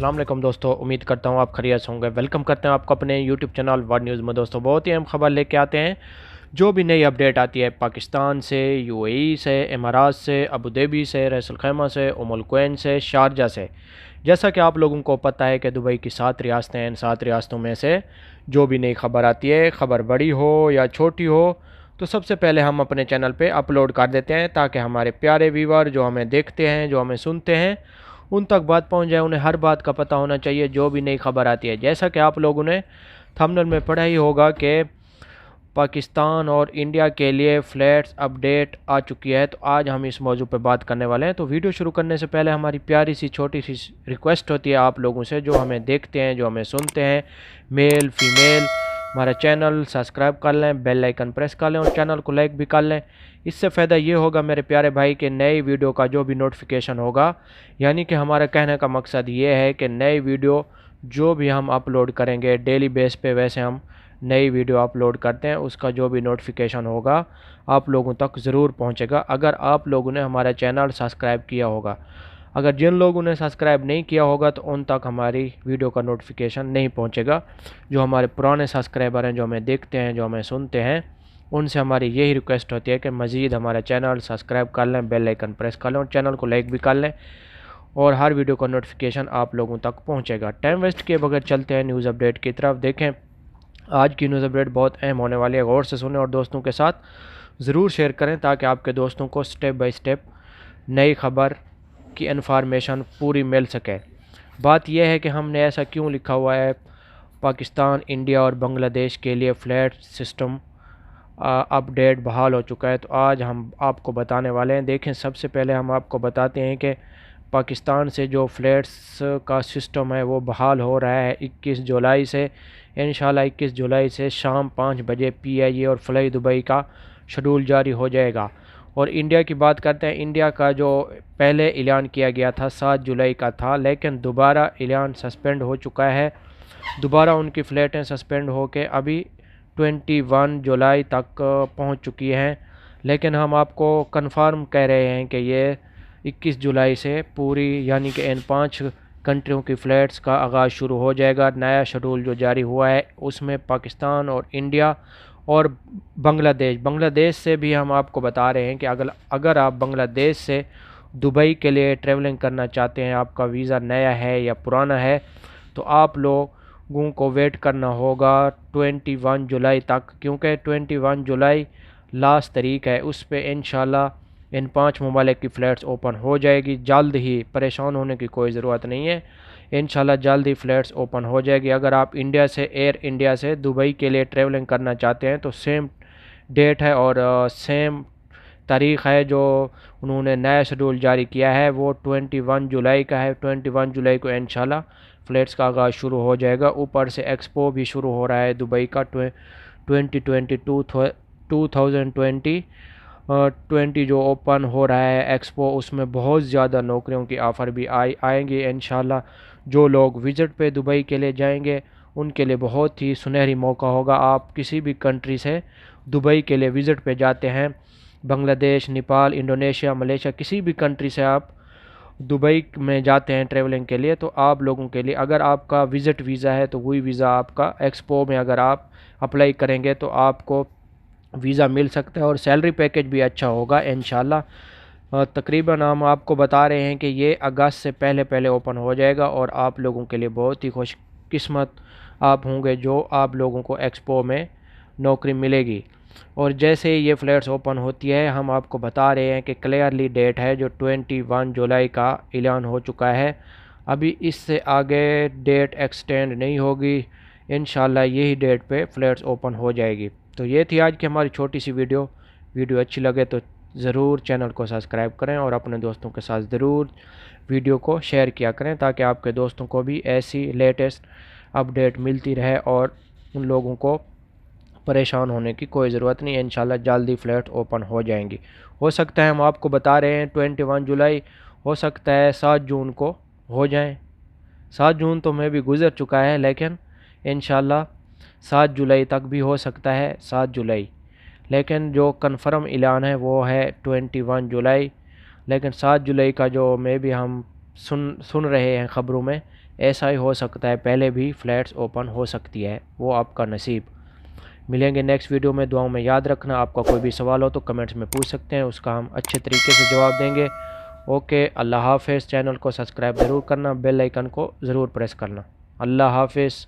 अस्सलाम वालेकुम दोस्तों, उम्मीद करता हूँ आप खैरियत से होंगे। वेलकम करते हैं आपको अपने यूट्यूब चैनल वर्ल्ड न्यूज़ में। दोस्तों बहुत ही अहम खबर लेके आते हैं। जो भी नई अपडेट आती है पाकिस्तान से, यूएई से, इमारात से, अबू धाबी से, रईस अल खैमा से, उमुल कुवैन से, शारजा से। जैसा कि आप लोगों को पता है कि दुबई की 7 रियासतें हैं। इन 7 रियासतों में से जो भी नई खबर आती है, खबर बड़ी हो या छोटी हो, तो सबसे पहले हम अपने चैनल पे अपलोड कर देते हैं ताकि हमारे प्यारे व्यूअर जो हमें देखते हैं, जो हमें सुनते हैं, उन तक बात पहुंच जाए। उन्हें हर बात का पता होना चाहिए जो भी नई खबर आती है। जैसा कि आप लोगों ने थंबनेल में पढ़ा ही होगा कि पाकिस्तान और इंडिया के लिए फ़्लैट्स अपडेट आ चुकी है, तो आज हम इस मौजू पर बात करने वाले हैं। तो वीडियो शुरू करने से पहले हमारी प्यारी सी छोटी सी रिक्वेस्ट होती है आप लोगों से, जो हमें देखते हैं, जो हमें सुनते हैं, मेल फीमेल, हमारा चैनल सब्सक्राइब कर लें, बेल आइकन प्रेस कर लें और चैनल को लाइक भी कर लें। इससे फ़ायदा ये होगा मेरे प्यारे भाई कि नई वीडियो का जो भी नोटिफिकेशन होगा, यानी कि हमारा कहने का मकसद ये है कि नई वीडियो जो भी हम अपलोड करेंगे डेली बेस पे, वैसे हम नई वीडियो अपलोड करते हैं, उसका जो भी नोटिफिकेशन होगा आप लोगों तक ज़रूर पहुंचेगा अगर आप लोगों ने हमारा चैनल सब्सक्राइब किया होगा। अगर जिन लोगों ने सब्सक्राइब नहीं किया होगा तो उन तक हमारी वीडियो का नोटिफिकेशन नहीं पहुंचेगा। जो हमारे पुराने सब्सक्राइबर हैं, जो हमें देखते हैं, जो हमें सुनते हैं, उनसे हमारी यही रिक्वेस्ट होती है कि मज़ीद हमारा चैनल सब्सक्राइब कर लें, बेल आइकन प्रेस कर लें और चैनल को लाइक भी कर लें, और हर वीडियो का नोटिफिकेशन आप लोगों तक पहुंचेगा। टाइम वेस्ट किए बगैर चलते हैं न्यूज़ अपडेट की तरफ। देखें आज की न्यूज़ अपडेट बहुत अहम होने वाली है, गौर से सुनें और दोस्तों के साथ ज़रूर शेयर करें ताकि आपके दोस्तों को स्टेप बाय स्टेप नई खबर की इन्फॉर्मेशन पूरी मिल सके। बात यह है कि हमने ऐसा क्यों लिखा हुआ है, पाकिस्तान, इंडिया और बांग्लादेश के लिए फ़्लैट सिस्टम अपडेट बहाल हो चुका है। तो आज हम आपको बताने वाले हैं। देखें सबसे पहले हम आपको बताते हैं कि पाकिस्तान से जो फ़्लैट्स का सिस्टम है वो बहाल हो रहा है 21 जुलाई से। इंशाल्लाह 21 जुलाई से शाम 5 बजे PIA और फ्लाई दुबई का शेड्यूल जारी हो जाएगा। और इंडिया की बात करते हैं। इंडिया का जो पहले ऐलान किया गया था 7 जुलाई का था, लेकिन दोबारा ऐलान सस्पेंड हो चुका है। दोबारा उनकी फ़्लाइटें सस्पेंड हो के अभी 21 जुलाई तक पहुंच चुकी हैं। लेकिन हम आपको कंफर्म कह रहे हैं कि ये 21 जुलाई से पूरी, यानी कि इन 5 कंट्रियों की फ़्लाइट्स का आगाज़ शुरू हो जाएगा। नया शेड्यूल जो जारी हुआ है उसमें पाकिस्तान और इंडिया और बांग्लादेश से भी हम आपको बता रहे हैं कि अगर आप बांग्लादेश से दुबई के लिए ट्रैवलिंग करना चाहते हैं, आपका वीज़ा नया है या पुराना है, तो आप लोगों को वेट करना होगा 21 जुलाई तक, क्योंकि 21 जुलाई लास्ट तारीख है। उस पर इंशाल्लाह इन 5 ममालिक की फ़्लाइट्स ओपन हो जाएगी जल्द ही। परेशान होने की कोई ज़रूरत नहीं है, इंशाल्लाह जल्द ही फ़्लाइट्स ओपन हो जाएगी। अगर आप इंडिया से, एयर इंडिया से दुबई के लिए ट्रैवलिंग करना चाहते हैं तो सेम डेट है और सेम तारीख़ है जो उन्होंने नया शेड्यूल जारी किया है, वो 21 जुलाई का है। 21 जुलाई को इंशाल्लाह फ़्लाइट्स का आगाज़ शुरू हो जाएगा। ऊपर से एक्सपो भी शुरू हो रहा है दुबई का 2020 जो ओपन हो रहा है एक्सपो, उसमें बहुत ज़्यादा नौकरियों की ऑफ़र भी आएंगी इंशाल्लाह। जो लोग विज़िट पे दुबई के लिए जाएंगे उनके लिए बहुत ही सुनहरी मौका होगा। आप किसी भी कंट्री से दुबई के लिए विज़िट पे जाते हैं, बांग्लादेश, नेपाल, इंडोनेशिया, मलेशिया, किसी भी कंट्री से आप दुबई में जाते हैं ट्रैवलिंग के लिए, तो आप लोगों के लिए अगर आपका विज़िट वीज़ा है तो वही वीज़ा आपका एक्सपो में अगर आप अप्लाई करेंगे तो आपको वीज़ा मिल सकता है और सैलरी पैकेज भी अच्छा होगा इंशाल्लाह। तकरीबन हम आपको बता रहे हैं कि ये अगस्त से पहले पहले ओपन हो जाएगा और आप लोगों के लिए बहुत ही खुशकिस्मत आप होंगे जो आप लोगों को एक्सपो में नौकरी मिलेगी। और जैसे ही ये फ़्लाइट्स ओपन होती है हम आपको बता रहे हैं कि क्लियरली डेट है जो 21 जुलाई का ऐलान हो चुका है। अभी इससे आगे डेट एक्सटेंड नहीं होगी, इंशाल्लाह यही डेट पे फ़्लाइट्स ओपन हो जाएगी। तो ये थी आज की हमारी छोटी सी वीडियो अच्छी लगे तो ज़रूर चैनल को सब्सक्राइब करें और अपने दोस्तों के साथ ज़रूर वीडियो को शेयर किया करें ताकि आपके दोस्तों को भी ऐसी लेटेस्ट अपडेट मिलती रहे और उन लोगों को परेशान होने की कोई ज़रूरत नहीं है। इंशाल्लाह जल्दी फ़्लाइट ओपन हो जाएंगी। हो सकता है, हम आपको बता रहे हैं 21 जुलाई, हो सकता है 7 जून को हो जाएं। 7 जून तो मैं भी गुज़र चुका है, लेकिन इंशाल्लाह 7 जुलाई तक भी हो सकता है, 7 जुलाई। लेकिन जो कन्फर्म ऐलान है वो है 21 जुलाई। लेकिन 7 जुलाई का जो मैं भी हम सुन रहे हैं ख़बरों में ایسا ہی ہو سکتا ہے پہلے بھی فلیٹس اوپن ہو سکتی ہے، وہ آپ کا نصیب۔ ملیں گے نیکسٹ ویڈیو میں، دعاؤں میں یاد رکھنا۔ آپ کا کوئی بھی سوال ہو تو کمنٹس میں پوچھ سکتے ہیں، اس کا ہم اچھے طریقے سے جواب دیں گے۔ اوکے، اللہ حافظ۔ چینل کو سبسکرائب ضرور کرنا، بیل آئیکن کو ضرور پریس کرنا۔ اللہ حافظ۔